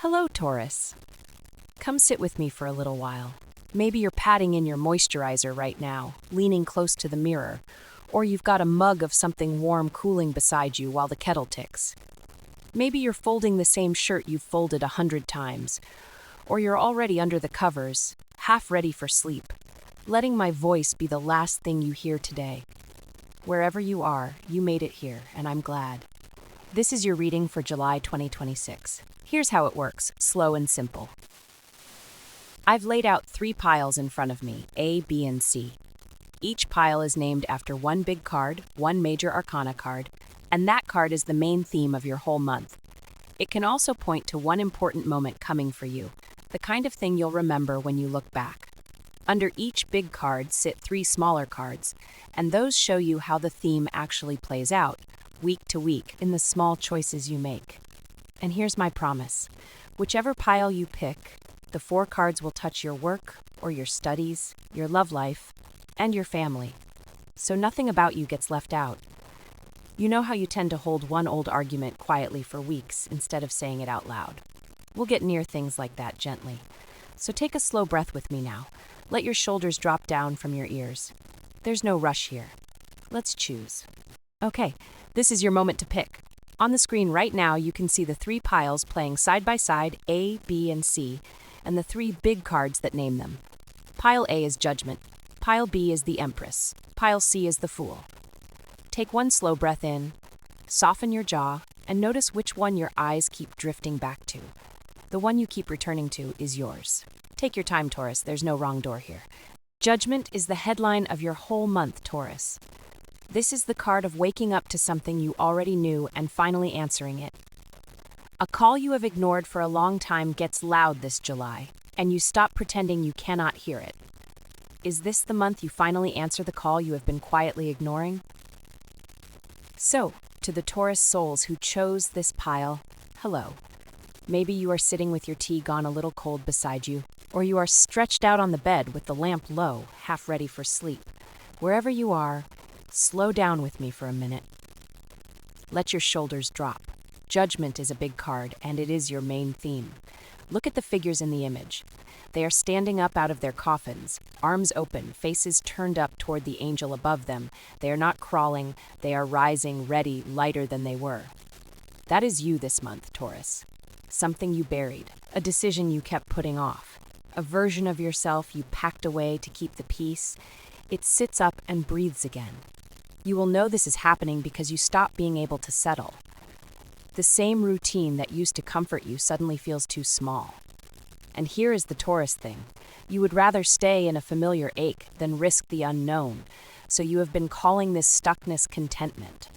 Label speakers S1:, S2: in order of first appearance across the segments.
S1: Hello, Taurus. Come sit with me for a little while. Maybe you're patting in your moisturizer right now, leaning close to the mirror, or you've got a mug of something warm cooling beside you while the kettle ticks. Maybe you're folding the same shirt you've folded 100 times, or you're already under the covers, half ready for sleep, letting my voice be the last thing you hear today. Wherever you are, you made it here, and I'm glad. This is your reading for July 2026. Here's how it works, slow and simple. I've laid out 3 piles in front of me, A, B, and C. Each pile is named after one big card, one major arcana card, and that card is the main theme of your whole month. It can also point to one important moment coming for you, the kind of thing you'll remember when you look back. Under each big card sit 3 smaller cards, and those show you how the theme actually plays out, week to week, in the small choices you make. And here's my promise. Whichever pile you pick, the 4 cards will touch your work, or your studies, your love life, and your family. So nothing about you gets left out. You know how you tend to hold one old argument quietly for weeks instead of saying it out loud. We'll get near things like that gently. So take a slow breath with me now. Let your shoulders drop down from your ears. There's no rush here. Let's choose. Okay, this is your moment to pick. On the screen right now, you can see the 3 piles playing side by side, A, B, and C, and the 3 big cards that name them. Pile A is Judgment. Pile B is the Empress. Pile C is the Fool. Take one slow breath in, soften your jaw, and notice which one your eyes keep drifting back to. The one you keep returning to is yours. Take your time, Taurus. There's no wrong door here. Judgment is the headline of your whole month, Taurus. This is the card of waking up to something you already knew and finally answering it. A call you have ignored for a long time gets loud this July, and you stop pretending you cannot hear it. Is this the month you finally answer the call you have been quietly ignoring? So, to the Taurus souls who chose this pile, hello. Maybe you are sitting with your tea gone a little cold beside you, or you are stretched out on the bed with the lamp low, half ready for sleep. Wherever you are, slow down with me for a minute. Let your shoulders drop. Judgment is a big card, and it is your main theme. Look at the figures in the image. They are standing up out of their coffins, arms open, faces turned up toward the angel above them. They are not crawling, they are rising, ready, lighter than they were. That is you this month, Taurus. Something you buried, a decision you kept putting off, a version of yourself you packed away to keep the peace. It sits up and breathes again. You will know this is happening because you stop being able to settle. The same routine that used to comfort you suddenly feels too small. And here is the Taurus thing. You would rather stay in a familiar ache than risk the unknown, so you have been calling this stuckness contentment.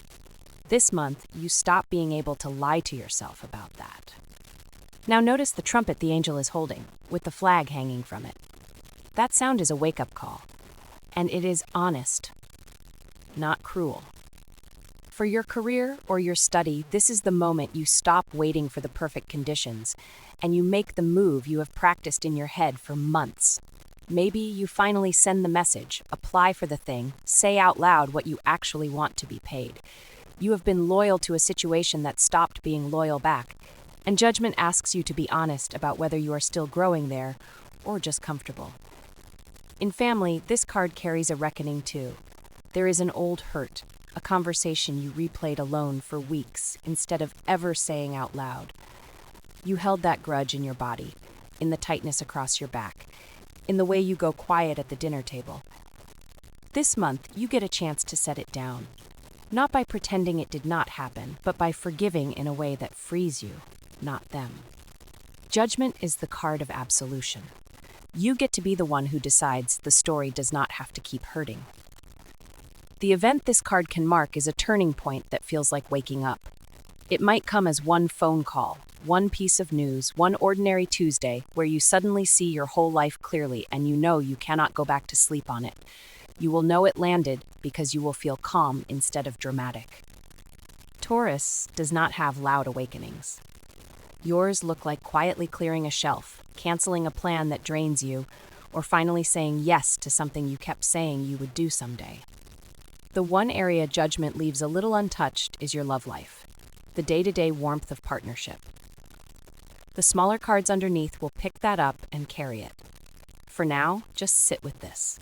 S1: This month, you stop being able to lie to yourself about that. Now notice the trumpet the angel is holding, with the flag hanging from it. That sound is a wake-up call, and it is honest, not cruel. For your career or your study, this is the moment you stop waiting for the perfect conditions, and you make the move you have practiced in your head for months. Maybe you finally send the message, apply for the thing, say out loud what you actually want to be paid. You have been loyal to a situation that stopped being loyal back, and judgment asks you to be honest about whether you are still growing there or just comfortable. In family, this card carries a reckoning too. There is an old hurt, a conversation you replayed alone for weeks instead of ever saying out loud. You held that grudge in your body, in the tightness across your back, in the way you go quiet at the dinner table. This month, you get a chance to set it down, not by pretending it did not happen, but by forgiving in a way that frees you, not them. Judgment is the card of absolution. You get to be the one who decides the story does not have to keep hurting. The event this card can mark is a turning point that feels like waking up. It might come as one phone call, one piece of news, one ordinary Tuesday where you suddenly see your whole life clearly and you know you cannot go back to sleep on it. You will know it landed because you will feel calm instead of dramatic. Taurus does not have loud awakenings. Yours look like quietly clearing a shelf, canceling a plan that drains you, or finally saying yes to something you kept saying you would do someday. The one area judgment leaves a little untouched is your love life, the day-to-day warmth of partnership. The smaller cards underneath will pick that up and carry it. For now, just sit with this.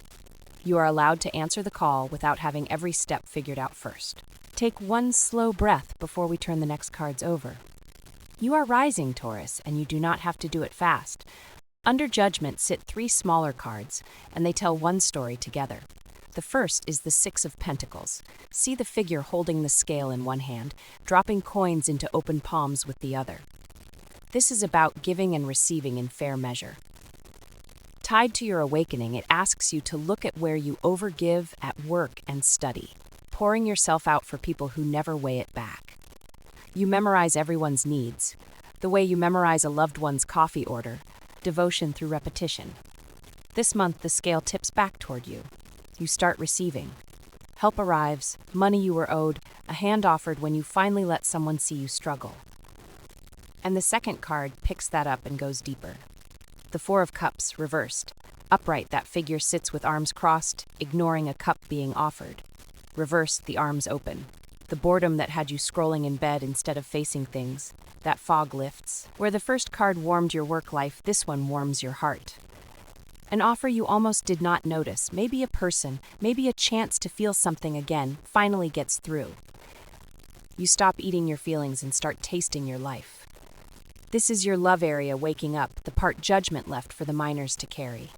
S1: You are allowed to answer the call without having every step figured out first. Take one slow breath before we turn the next cards over. You are rising, Taurus, and you do not have to do it fast. Under judgment sit 3 smaller cards, and they tell one story together. The first is the 6 of Pentacles. See the figure holding the scale in one hand, dropping coins into open palms with the other. This is about giving and receiving in fair measure. Tied to your awakening, it asks you to look at where you overgive at work and study, pouring yourself out for people who never weigh it back. You memorize everyone's needs, the way you memorize a loved one's coffee order, devotion through repetition. This month, the scale tips back toward you. You start receiving. Help arrives, money you were owed, a hand offered when you finally let someone see you struggle. And the second card picks that up and goes deeper. The 4 of Cups, reversed. Upright, that figure sits with arms crossed, ignoring a cup being offered. Reversed, the arms open. The boredom that had you scrolling in bed instead of facing things. That fog lifts. Where the first card warmed your work life, this one warms your heart. An offer you almost did not notice, maybe a person, maybe a chance to feel something again, finally gets through. You stop eating your feelings and start tasting your life. This is your love area waking up, the part judgment left for the minors to carry.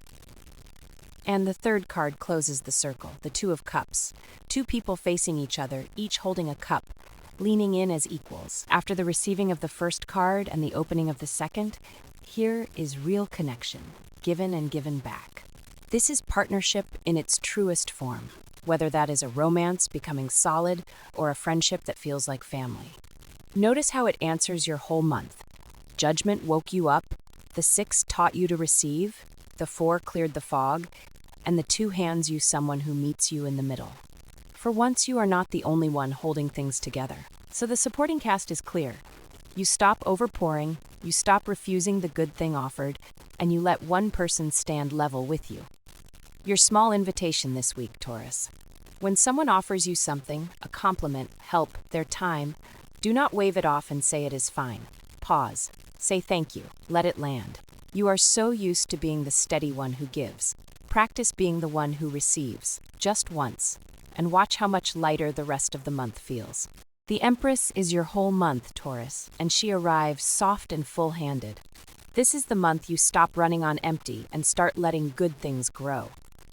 S1: And the third card closes the circle, the 2 of Cups. 2 people facing each other, each holding a cup, leaning in as equals. After the receiving of the first card and the opening of the second, here is real connection, given and given back. This is partnership in its truest form, whether that is a romance becoming solid or a friendship that feels like family. Notice how it answers your whole month. Judgment woke you up, the 6 taught you to receive, the 4 cleared the fog, and the 2 hands you someone who meets you in the middle. For once, you are not the only one holding things together. So the supporting cast is clear. You stop overpouring, you stop refusing the good thing offered, and you let one person stand level with you. Your small invitation this week, Taurus. When someone offers you something, a compliment, help, their time, do not wave it off and say it is fine. Pause. Say thank you. Let it land. You are so used to being the steady one who gives. Practice being the one who receives, just once, and watch how much lighter the rest of the month feels. The Empress is your whole month, Taurus, and she arrives soft and full-handed. This is the month you stop running on empty and start letting good things grow.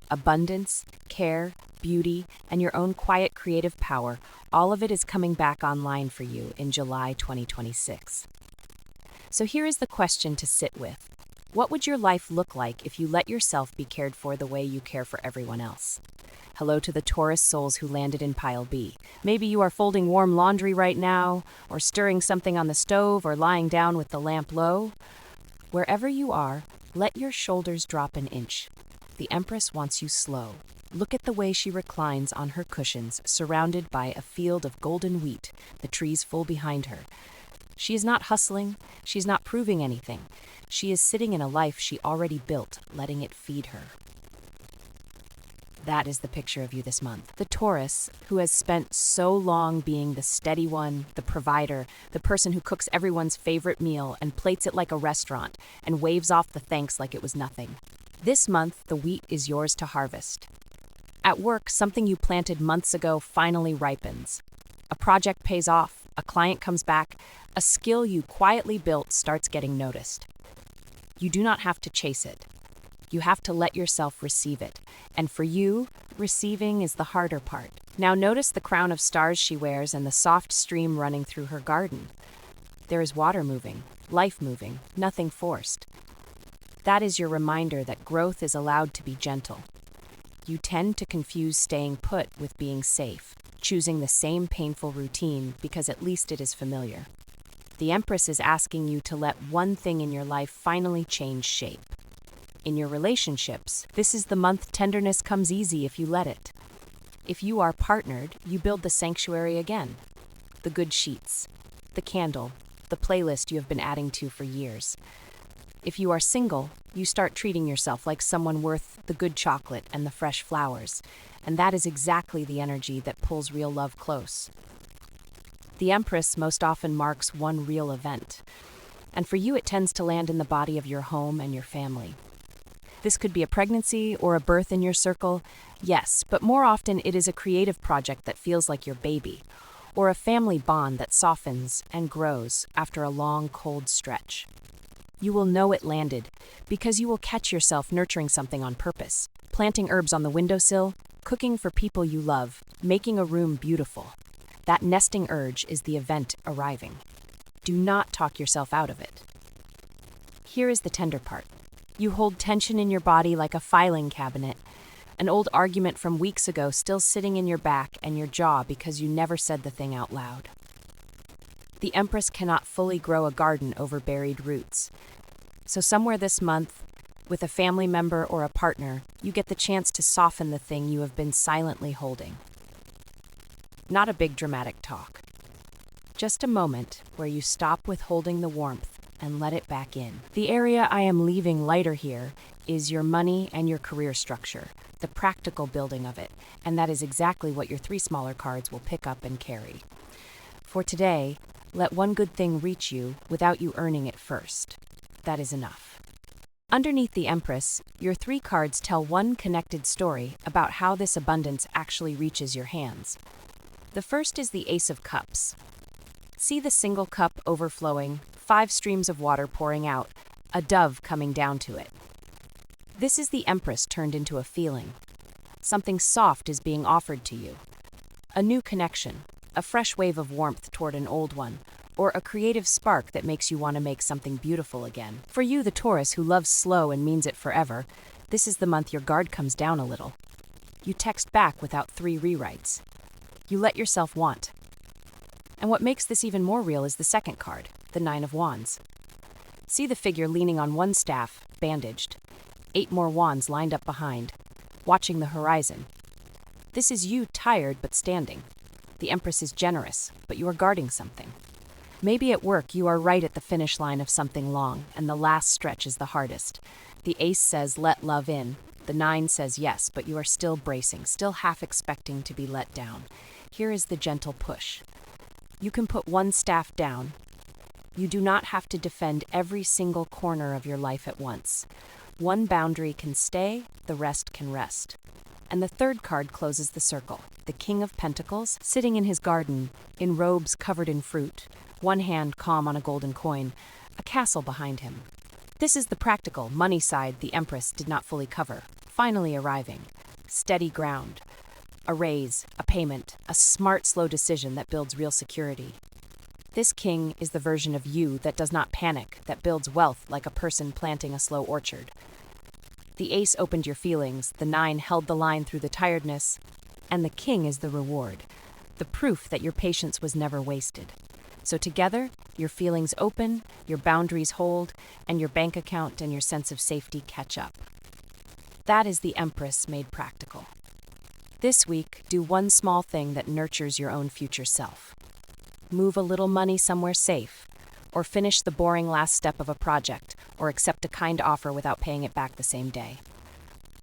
S1: Abundance, care, beauty, and your own quiet creative power, all of it is coming back online for you in July 2026. So here is the question to sit with. What would your life look like if you let yourself be cared for the way you care for everyone else? Hello to the Taurus souls who landed in pile B. Maybe you are folding warm laundry right now, or stirring something on the stove, or lying down with the lamp low. Wherever you are, let your shoulders drop an inch. The Empress wants you slow. Look at the way she reclines on her cushions, surrounded by a field of golden wheat, the trees full behind her. She is not hustling, she's not proving anything. She is sitting in a life she already built, letting it feed her. That is the picture of you this month. The Taurus, who has spent so long being the steady one, the provider, the person who cooks everyone's favorite meal and plates it like a restaurant and waves off the thanks like it was nothing. This month, the wheat is yours to harvest. At work, something you planted months ago finally ripens. A project pays off, a client comes back, a skill you quietly built starts getting noticed. You do not have to chase it. You have to let yourself receive it. And for you, receiving is the harder part. Now notice the crown of stars she wears and the soft stream running through her garden. There is water moving, life moving, nothing forced. That is your reminder that growth is allowed to be gentle. You tend to confuse staying put with being safe, choosing the same painful routine because at least it is familiar. The Empress is asking you to let one thing in your life finally change shape. In your relationships, this is the month tenderness comes easy if you let it. If you are partnered, you build the sanctuary again. The good sheets, the candle, the playlist you have been adding to for years. If you are single, you start treating yourself like someone worth the good chocolate and the fresh flowers, and that is exactly the energy that pulls real love close. The Empress most often marks one real event, and for you it tends to land in the body of your home and your family. This could be a pregnancy or a birth in your circle, yes, but more often it is a creative project that feels like your baby, or a family bond that softens and grows after a long, cold stretch. You will know it landed because you will catch yourself nurturing something on purpose, planting herbs on the windowsill, cooking for people you love, making a room beautiful. That nesting urge is the event arriving. Do not talk yourself out of it. Here is the tender part. You hold tension in your body like a filing cabinet, an old argument from weeks ago still sitting in your back and your jaw because you never said the thing out loud. The Empress cannot fully grow a garden over buried roots. So somewhere this month, with a family member or a partner, you get the chance to soften the thing you have been silently holding. Not a big dramatic talk. Just a moment where you stop withholding the warmth and let it back in. The area I am leaving lighter here is your money and your career structure, the practical building of it, and that is exactly what your 3 smaller cards will pick up and carry. For today, let one good thing reach you without you earning it first. That is enough. Underneath the Empress, your 3 cards tell one connected story about how this abundance actually reaches your hands. The first is the Ace of Cups. See the single cup overflowing, 5 streams of water pouring out, a dove coming down to it. This is the Empress turned into a feeling. Something soft is being offered to you. A new connection, a fresh wave of warmth toward an old one, or a creative spark that makes you want to make something beautiful again. For you, the Taurus who loves slow and means it forever, this is the month your guard comes down a little. You text back without 3 rewrites. You let yourself want. And what makes this even more real is the second card, the 9 of Wands. See the figure leaning on one staff, bandaged. 8 more wands lined up behind, watching the horizon. This is you tired but standing. The Empress is generous, but you are guarding something. Maybe at work you are right at the finish line of something long, and the last stretch is the hardest. The Ace says let love in. The 9 says yes, but you are still bracing, still half expecting to be let down. Here is the gentle push. You can put one staff down. You do not have to defend every single corner of your life at once. One boundary can stay, the rest can rest. And the third card closes the circle. The King of Pentacles, sitting in his garden, in robes covered in fruit, one hand calm on a golden coin, a castle behind him. This is the practical, money side the Empress did not fully cover, finally arriving. Steady ground. A raise, a payment, a smart, slow decision that builds real security. This king is the version of you that does not panic, that builds wealth like a person planting a slow orchard. The Ace opened your feelings, the 9 held the line through the tiredness, and the King is the reward, the proof that your patience was never wasted. So together, your feelings open, your boundaries hold, and your bank account and your sense of safety catch up. That is the Empress made practical. This week, do one small thing that nurtures your own future self. Move a little money somewhere safe, or finish the boring last step of a project, or accept a kind offer without paying it back the same day.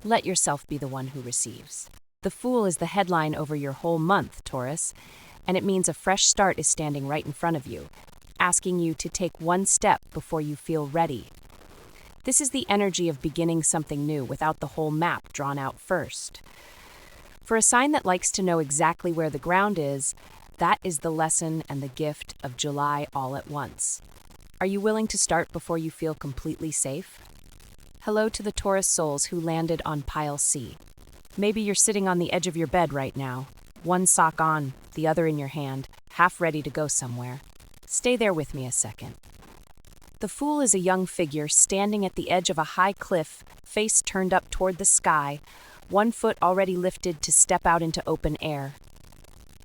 S1: Let yourself be the one who receives. The Fool is the headline over your whole month, Taurus, and it means a fresh start is standing right in front of you, asking you to take one step before you feel ready. This is the energy of beginning something new without the whole map drawn out first. For a sign that likes to know exactly where the ground is, that is the lesson and the gift of July all at once. Are you willing to start before you feel completely safe? Hello to the Taurus souls who landed on pile C. Maybe you're sitting on the edge of your bed right now, one sock on, the other in your hand, half ready to go somewhere. Stay there with me a second. The Fool is a young figure standing at the edge of a high cliff, face turned up toward the sky, one foot already lifted to step out into open air.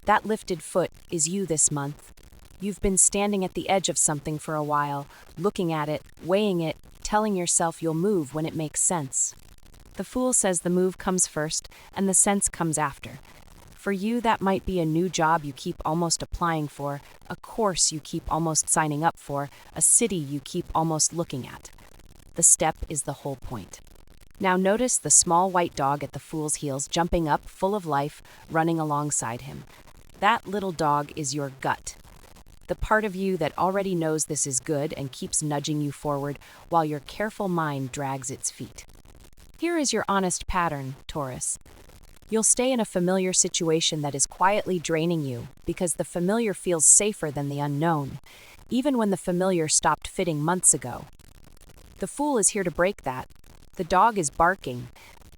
S1: That lifted foot is you this month. You've been standing at the edge of something for a while, looking at it, weighing it, telling yourself you'll move when it makes sense. The Fool says the move comes first and the sense comes after. For you, that might be a new job you keep almost applying for, a course you keep almost signing up for, a city you keep almost looking at. The step is the whole point. Now notice the small white dog at the Fool's heels jumping up, full of life, running alongside him. That little dog is your gut. the part of you that already knows this is good and keeps nudging you forward while your careful mind drags its feet. Here is your honest pattern, Taurus. You'll stay in a familiar situation that is quietly draining you because the familiar feels safer than the unknown, even when the familiar stopped fitting months ago. The Fool is here to break that. The dog is barking.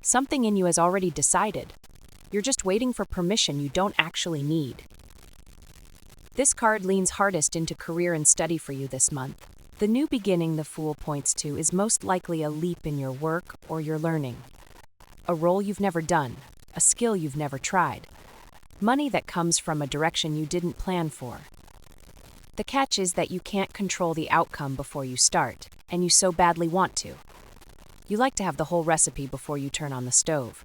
S1: Something in you has already decided. You're just waiting for permission you don't actually need. This card leans hardest into career and study for you this month. The new beginning the Fool points to is most likely a leap in your work or your learning. A role you've never done, a skill you've never tried. Money that comes from a direction you didn't plan for. The catch is that you can't control the outcome before you start, and you so badly want to. You like to have the whole recipe before you turn on the stove.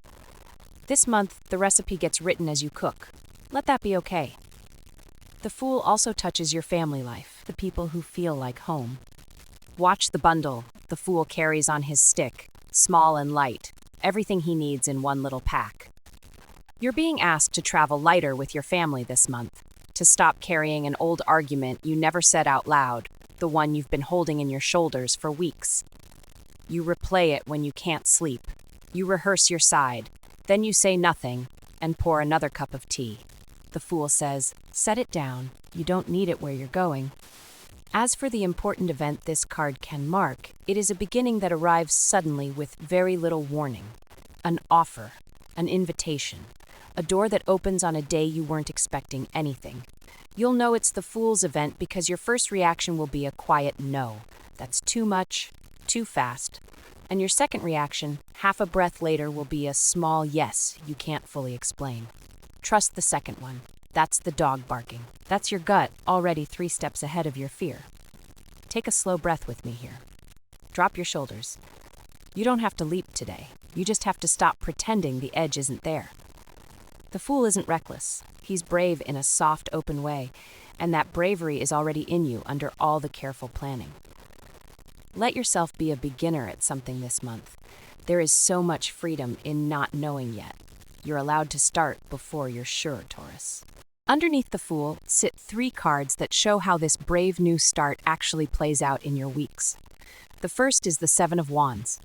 S1: This month, the recipe gets written as you cook. Let that be okay. The Fool also touches your family life, the people who feel like home. Watch the bundle the Fool carries on his stick, small and light, everything he needs in one little pack. You're being asked to travel lighter with your family this month, to stop carrying an old argument you never said out loud, the one you've been holding in your shoulders for weeks. You replay it when you can't sleep. You rehearse your side, then you say nothing and pour another cup of tea. The Fool says, set it down, you don't need it where you're going. As for the important event this card can mark, it is a beginning that arrives suddenly with very little warning. An offer, an invitation, a door that opens on a day you weren't expecting anything. You'll know it's the Fool's event because your first reaction will be a quiet no. That's too much, too fast. And your second reaction, half a breath later, will be a small yes you can't fully explain. Trust the second one. That's the dog barking. That's your gut, already 3 steps ahead of your fear. Take a slow breath with me here. Drop your shoulders. You don't have to leap today. You just have to stop pretending the edge isn't there. The Fool isn't reckless. He's brave in a soft, open way, and that bravery is already in you under all the careful planning. Let yourself be a beginner at something this month. There is so much freedom in not knowing yet. You're allowed to start before you're sure, Taurus. Underneath the Fool sit 3 cards that show how this brave new start actually plays out in your weeks. The first is the 7 of Wands.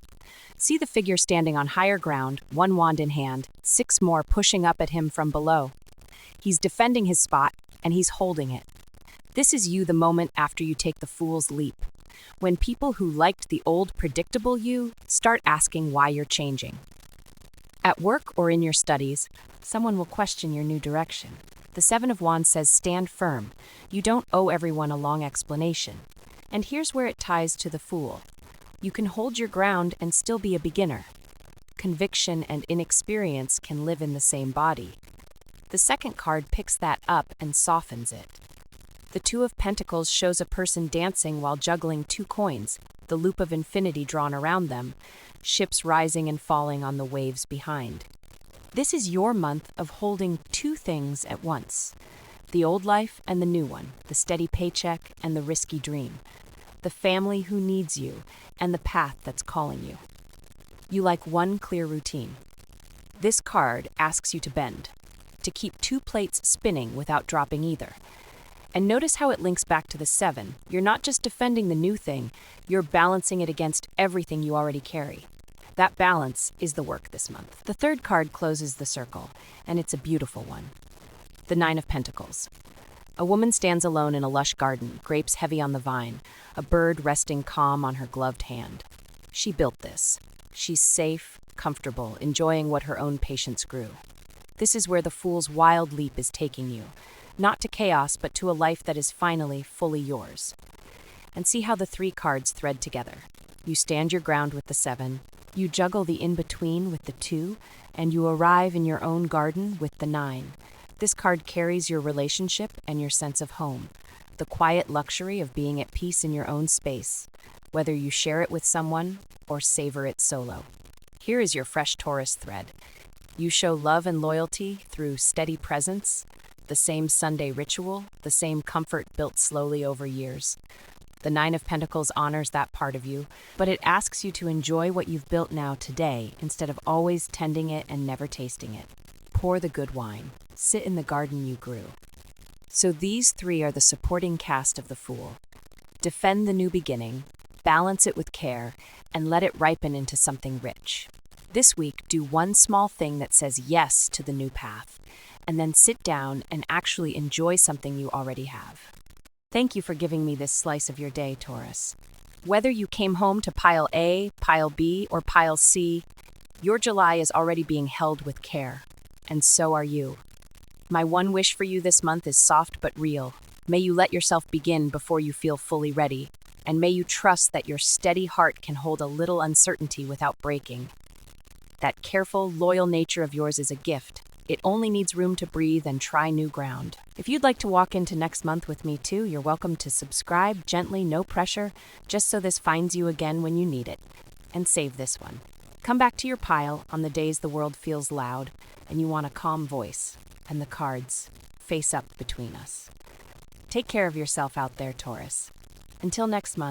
S1: See the figure standing on higher ground, 1 wand in hand, 6 more pushing up at him from below. He's defending his spot, and he's holding it. This is you the moment after you take the Fool's leap. When people who liked the old predictable you start asking why you're changing. At work or in your studies, someone will question your new direction. The 7 of Wands says stand firm. You don't owe everyone a long explanation. And here's where it ties to the Fool. You can hold your ground and still be a beginner. Conviction and inexperience can live in the same body. The second card picks that up and softens it. The 2 of Pentacles shows a person dancing while juggling 2 coins, the loop of infinity drawn around them, ships rising and falling on the waves behind. This is your month of holding 2 things at once. The old life and the new one, the steady paycheck and the risky dream, the family who needs you and the path that's calling you. You like one clear routine. This card asks you to bend, to keep 2 plates spinning without dropping either. And notice how it links back to the 7. You're not just defending the new thing, you're balancing it against everything you already carry. That balance is the work this month. The third card closes the circle, and it's a beautiful one. The 9 of Pentacles. A woman stands alone in a lush garden, grapes heavy on the vine, a bird resting calm on her gloved hand. She built this. She's safe, comfortable, enjoying what her own patience grew. This is where the Fool's wild leap is taking you. Not to chaos, but to a life that is finally fully yours. And see how the 3 cards thread together. You stand your ground with the 7, you juggle the in-between with the 2, and you arrive in your own garden with the 9. This card carries your relationship and your sense of home, the quiet luxury of being at peace in your own space, whether you share it with someone or savor it solo. Here is your fresh Taurus thread. You show love and loyalty through steady presence, the same Sunday ritual, the same comfort built slowly over years. The 9 of Pentacles honors that part of you, but it asks you to enjoy what you've built now today instead of always tending it and never tasting it. Pour the good wine. Sit in the garden you grew. So these three are the supporting cast of the Fool. Defend the new beginning, balance it with care, and let it ripen into something rich. This week, do one small thing that says yes to the new path, and then sit down and actually enjoy something you already have. Thank you for giving me this slice of your day, Taurus. Whether you came home to pile A, pile B, or pile C, your July is already being held with care, and so are you. My one wish for you this month is soft but real. May you let yourself begin before you feel fully ready, and may you trust that your steady heart can hold a little uncertainty without breaking. That careful, loyal nature of yours is a gift. It only needs room to breathe and try new ground. If you'd like to walk into next month with me too, you're welcome to subscribe gently, no pressure, just so this finds you again when you need it. And save this one. Come back to your pile on the days the world feels loud and you want a calm voice, and the cards face up between us. Take care of yourself out there, Taurus. Until next month.